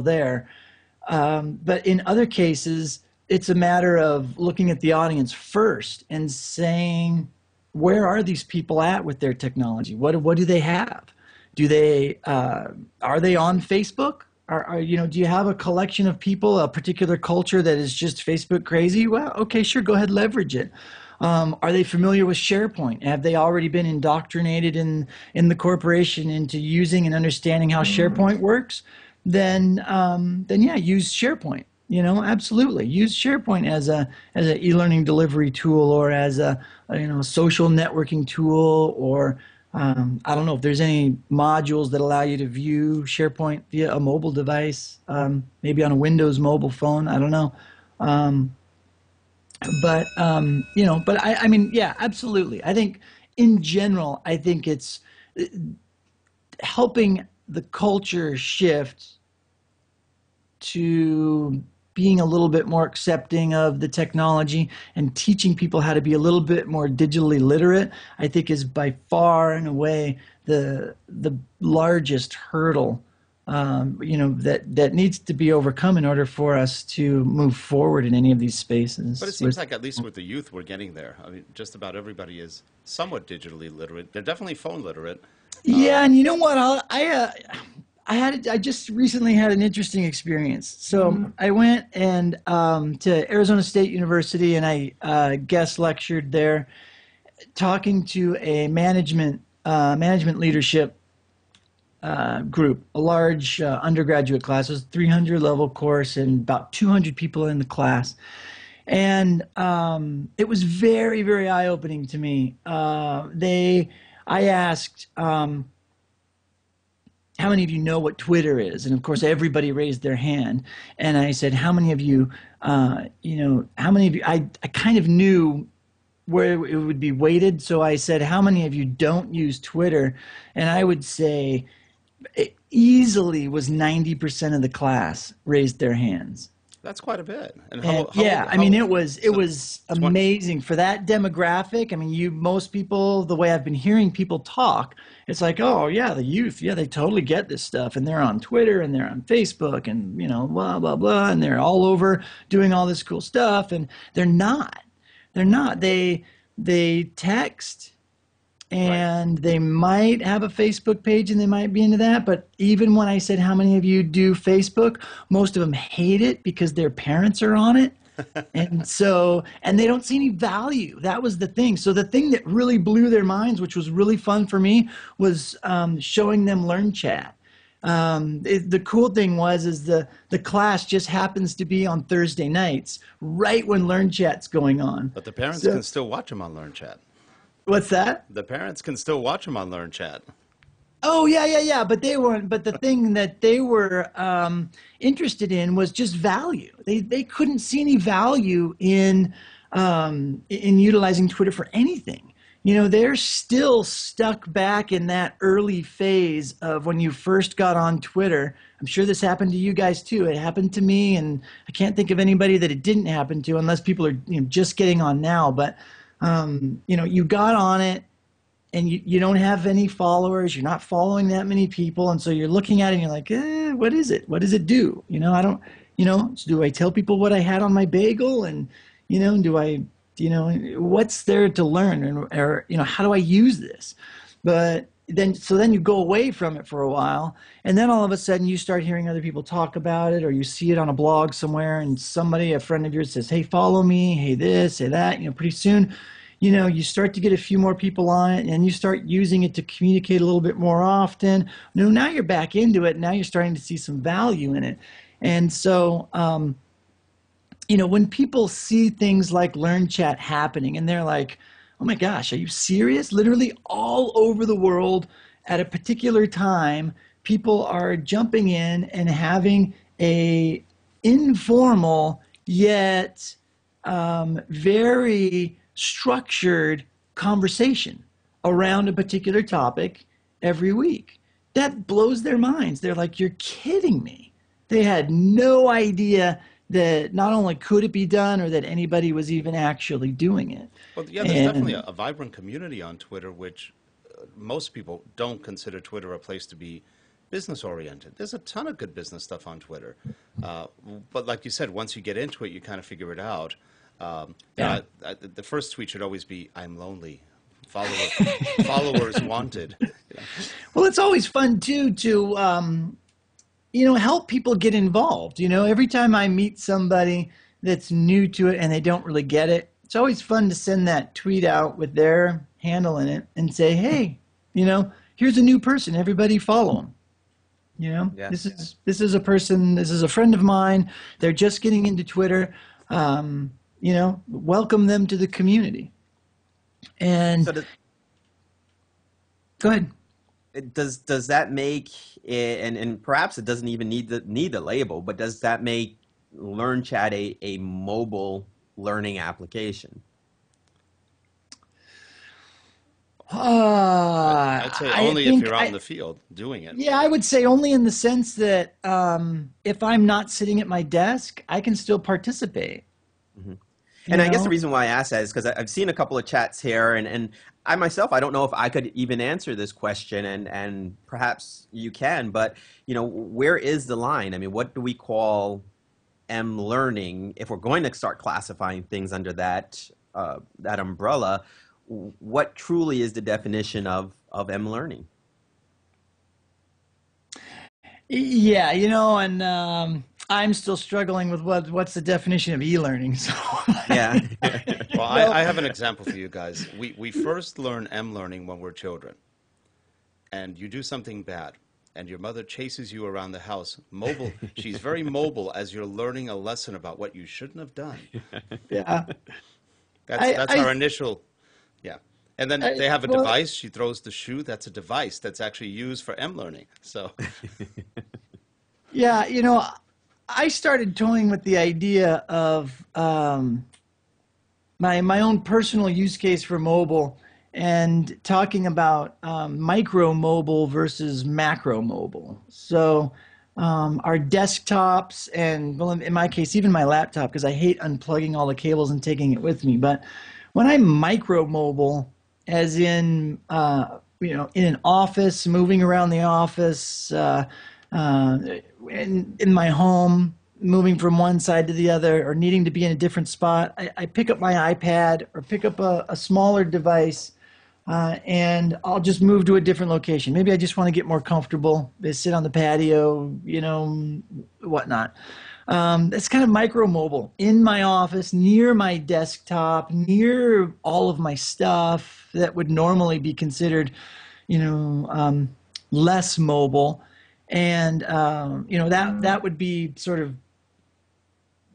there. But in other cases, it's a matter of looking at the audience first and saying, where are these people at with their technology? What do they have? Do they are they on Facebook? Do you have a collection of people, a particular culture that is just Facebook crazy? Well, okay, sure, go ahead, leverage it. Are they familiar with SharePoint? Have they already been indoctrinated in the corporation into using and understanding how SharePoint works? Then yeah, use SharePoint. Absolutely use SharePoint as an e-learning delivery tool, or as a social networking tool, or I don't know if there's any modules that allow you to view SharePoint via a mobile device, maybe on a Windows mobile phone. I don't know. Um, but I mean, yeah, absolutely. I think in general, I think it's helping the culture shift to being a little bit more accepting of the technology and teaching people how to be a little bit more digitally literate, I think is by far and away the largest hurdle, that needs to be overcome in order for us to move forward in any of these But it spaces. seems like at least with the youth, we're getting there. I mean, just about everybody is somewhat digitally literate. They're definitely phone literate. Yeah, and you know what? I just recently had an interesting experience. So I went and to Arizona State University, and I guest lectured there, talking to a management leadership group, a large undergraduate class. It was a 300 level course, and about 200 people in the class. And it was very, very eye opening to me. I asked, how many of you know what Twitter is? And of course, everybody raised their hand. And I said, how many of you, how many of you, I kind of knew where it would be weighted. So I said, how many of you don't use Twitter? And I would say it easily was 90% of the class raised their hands. That's quite a bit. And And yeah, I mean, so it was 20, amazing for that demographic. I mean, most people, the way I've been hearing people talk, it's like, oh yeah, the youth, yeah, they totally get this stuff, and they're on Twitter and they're on Facebook, and blah blah blah, and they're all over doing all this cool stuff, and they're not. They're not. They text, right. and they might have a Facebook page and they might be into that. But even when I said, how many of you do Facebook, most of them hate it because their parents are on it. And they don't see any value. That was the thing. So the thing that really blew their minds, which was really fun for me, was showing them LearnChat. The cool thing is the class just happens to be on Thursday nights, right when LearnChat's going on. But the parents So can still watch them on LearnChat. what's that? The parents can still watch them on LearnChat. Oh yeah, yeah, yeah. But they weren't. But the thing that they were interested in was just value. They couldn't see any value in utilizing Twitter for anything. They're still stuck back in that early phase of when you first got on Twitter. I'm sure this happened to you guys too. It happened to me, and I can't think of anybody that it didn't happen to, unless people are just getting on now. But you got on it and you don't have any followers, you're not following that many people, and so you're looking at it and you're like, what is it? What does it do? I don't, so do I tell people what I had on my bagel? And do I, what's there to learn? Or how do I use this? But then you go away from it for a while, and then all of a sudden you start hearing other people talk about it, or you see it on a blog somewhere, and a friend of yours says, hey, follow me, hey this, hey that. Pretty soon you start to get a few more people on it, and you start using it to communicate a little bit more often. Now you're back into it. Now you're starting to see some value in it. And so, when people see things like LearnChat happening, and they're like, oh my gosh, are you serious? Literally all over the world at a particular time, people are jumping in and having a informal yet very structured conversation around a particular topic every week. That blows their minds. They're like, you're kidding me. They had no idea that not only could it be done, or that anybody was even actually doing it. Well, yeah, there's definitely And a vibrant community on Twitter, which most people don't consider Twitter a place to be business oriented. There's a ton of good business stuff on Twitter. But like you said, once you get into it, you kind of figure it out. Yeah. The first tweet should always be, "I'm lonely. Followers wanted." Well, it's always fun too to help people get involved. Every time I meet somebody that's new to it and they don't really get it, it's always fun to send that tweet out with their handle in it and say, hey, here's a new person. Everybody follow them. Yeah. This is a person. This is a friend of mine. They're just getting into Twitter. Welcome them to the community. And go ahead. Does that make it, and perhaps it doesn't even need the label, but does that make eLearnChat a mobile learning application? I'd say only if you're out in the field doing it. Yeah, I would say only in the sense that if I'm not sitting at my desk, I can still participate. Mm-hmm. And I guess the reason why I ask that is because I've seen a couple of chats here, and I myself, I don't know if I could even answer this question, and perhaps you can, but where is the line? I mean, what do we call eLearning if we're going to start classifying things under that umbrella? What truly is the definition of eLearning? Yeah, and I'm still struggling with what's the definition of e-learning. So yeah. Well, I have an example for you guys. We first learn eLearning when we're children, and you do something bad, and your mother chases you around the house. Mobile. She's very mobile as you're learning a lesson about what you shouldn't have done. Yeah. That's our initial. Yeah. And then they have a device. She throws the shoe. That's a device that's actually used for eLearning. So. Yeah, I started toying with the idea of my own personal use case for mobile and talking about micro mobile versus macro mobile. So our desktops and, well, in my case, even my laptop, because I hate unplugging all the cables and taking it with me. But when I'm micro mobile, as in, in an office, moving around the office, in my home, moving from one side to the other, or needing to be in a different spot, I pick up my iPad or pick up a smaller device, and I'll just move to a different location. Maybe I just want to get more comfortable. They sit on the patio, whatnot. It's kind of micro mobile in my office, near my desktop, near all of my stuff that would normally be considered, less mobile. And, that would be sort of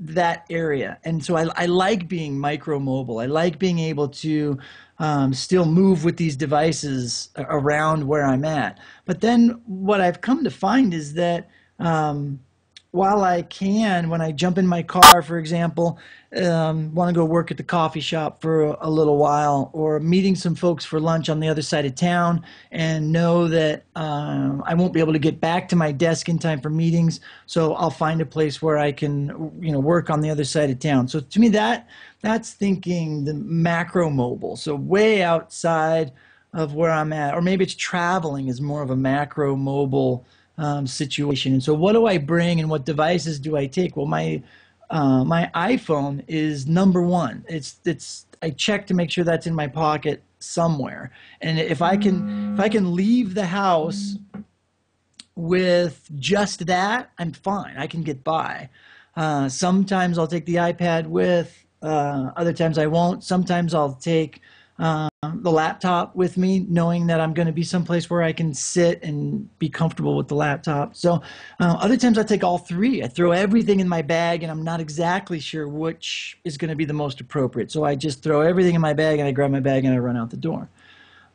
that area. And so I like being micro mobile. I like being able to still move with these devices around where I'm at. But then what I've come to find is that while I can, when I jump in my car, for example, want to go work at the coffee shop for a little while, or meeting some folks for lunch on the other side of town, and know that I won't be able to get back to my desk in time for meetings, so I'll find a place where I can, work on the other side of town. So to me, that's thinking the macro mobile, so way outside of where I'm at, or maybe it's traveling is more of a macro mobile situation. And so what do I bring and what devices do I take? Well, my iPhone is number one. I check to make sure that's in my pocket somewhere. And if I can leave the house with just that, I'm fine. I can get by. Sometimes I'll take the iPad with, other times I won't. Sometimes I'll take the laptop with me, knowing that I'm going to be someplace where I can sit and be comfortable with the laptop. So other times I take all three. I throw everything in my bag, and I'm not exactly sure which is going to be the most appropriate. So I just throw everything in my bag, and I grab my bag, and I run out the door.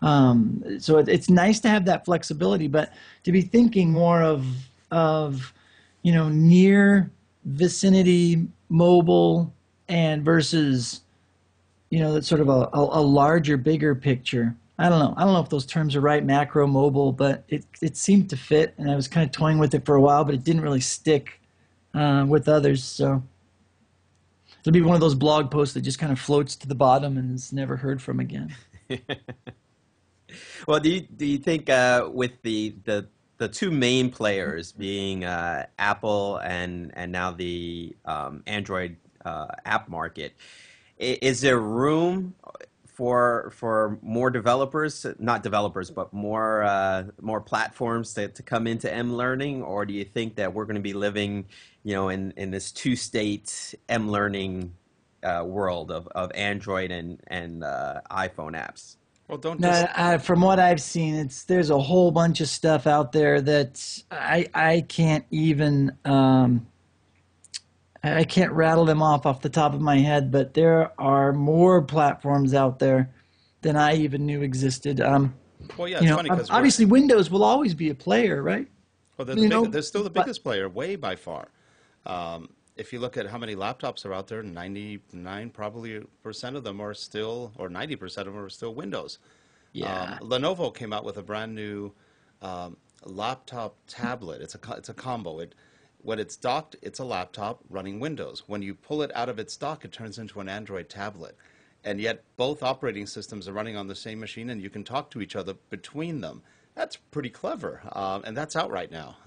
So it's nice to have that flexibility, but to be thinking more of near vicinity mobile and versus that's sort of a larger, bigger picture. I don't know. I don't know if those terms are right, macro, mobile, but it seemed to fit, and I was kind of toying with it for a while, but it didn't really stick with others. So it'll be one of those blog posts that just kind of floats to the bottom and is never heard from again. Well, do you think with the the two main players being Apple and now the Android app market. Is there room for more developers, not developers, but more platforms to come into mLearning, or do you think that we're going to be living, in this two-state mLearning world of Android and iPhone apps? Well, don't No, just from what I've seen, there's a whole bunch of stuff out there that I can't even I can't rattle them off the top of my head, but there are more platforms out there than I even knew existed. well, yeah, it's funny because Obviously Windows will always be a player, right? well, You know, they're still the but biggest player, way by far. If you look at how many laptops are out there, 99 probably percent of them are still, or 90% of them are still Windows. yeah, Lenovo came out with a brand new laptop tablet. It's a combo. When it's docked, it's a laptop running Windows. When you pull it out of its dock, it turns into an Android tablet. And yet both operating systems are running on the same machine, and you can talk to each other between them. That's pretty clever, and that's out right now.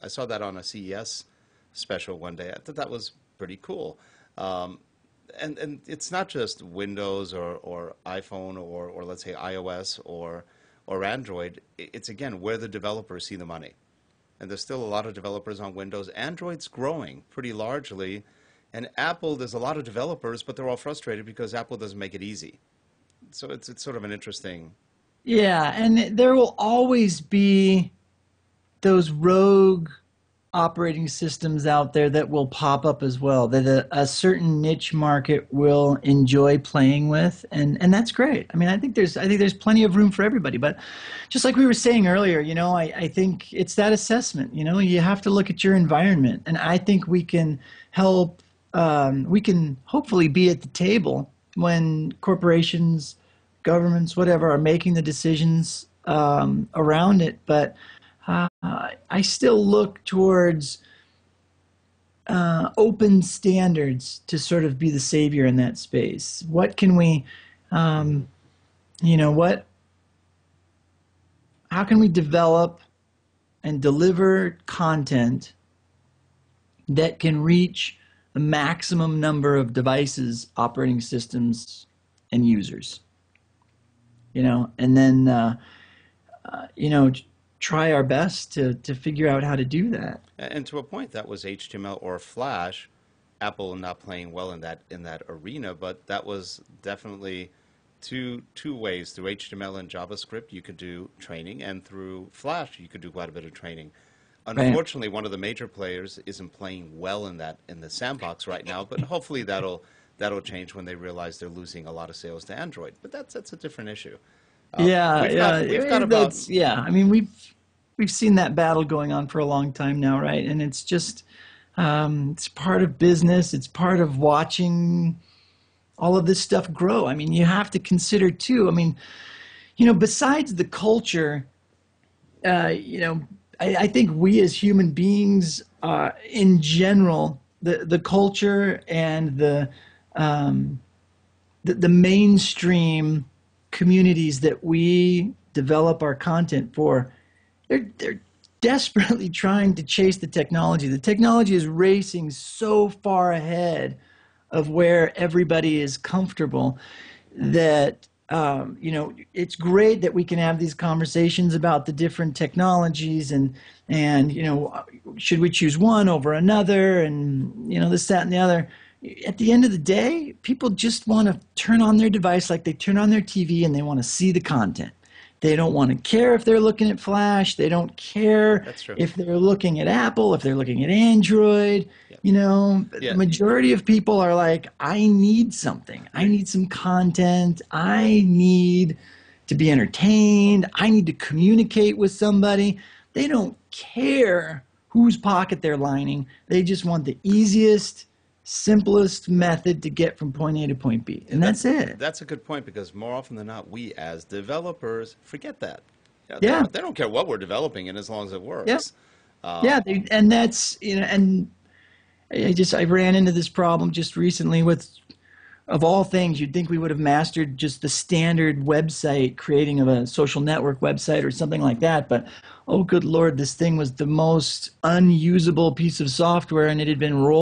I saw that on a CES special one day. I thought that was pretty cool. And it's not just Windows or iPhone or let's say iOS or Android. It's again where the developers see the money. And there's still a lot of developers on Windows. Android's growing pretty largely. And Apple, there's a lot of developers, but they're all frustrated because Apple doesn't make it easy. So it's sort of an interesting. yeah, and there will always be those rogue operating systems out there that will pop up as well, that a certain niche market will enjoy playing with, and that's great. I mean, I think there's plenty of room for everybody. But just like we were saying earlier, I think it's that assessment. You have to look at your environment, and I think we can help. We can hopefully be at the table when corporations, governments, whatever, are making the decisions around it. But I still look towards open standards to sort of be the savior in that space. What can we, um, what? How can we develop and deliver content that can reach the maximum number of devices, operating systems, and users? And then try our best to figure out how to do that. And to a point, that was HTML or Flash. Apple not playing well in that arena, but that was definitely two ways. Through HTML and JavaScript, you could do training, and through Flash, you could do quite a bit of training. Right. Unfortunately, one of the major players isn't playing well in the sandbox right now, but hopefully that'll change when they realize they're losing a lot of sales to Android. But that's a different issue. Yeah, We've got about that's yeah. I mean, we've seen that battle going on for a long time now, right? And it's just it's part of business. It's part of watching all of this stuff grow. I mean, you have to consider too. I mean, besides the culture, I think we as human beings, in general, the culture and the mainstream communities that we develop our content for, they're desperately trying to chase the technology. The technology is racing so far ahead of where everybody is comfortable that it's great that we can have these conversations about the different technologies and should we choose one over another, and this, that, and the other. At the end of the day, people just want to turn on their device like they turn on their TV, and they want to see the content. They don't want to care if they're looking at Flash. They don't care That's true. if they're looking at Apple, if they're looking at Android. Yep. The Yeah. majority of people are like, I need something. I need some content. I need to be entertained. I need to communicate with somebody. They don't care whose pocket they're lining. They just want the easiest, simplest method to get from point A to point B. And that's it. That's a good point, because more often than not, we as developers forget that. Yeah. They don't care what we're developing in as long as it works. Yeah. Yeah. And that's, and I ran into this problem just recently with of all things, you'd think we would have mastered just the standard website creating of a social network website or something like that. But oh, good Lord, this thing was the most unusable piece of software, and it had been rolled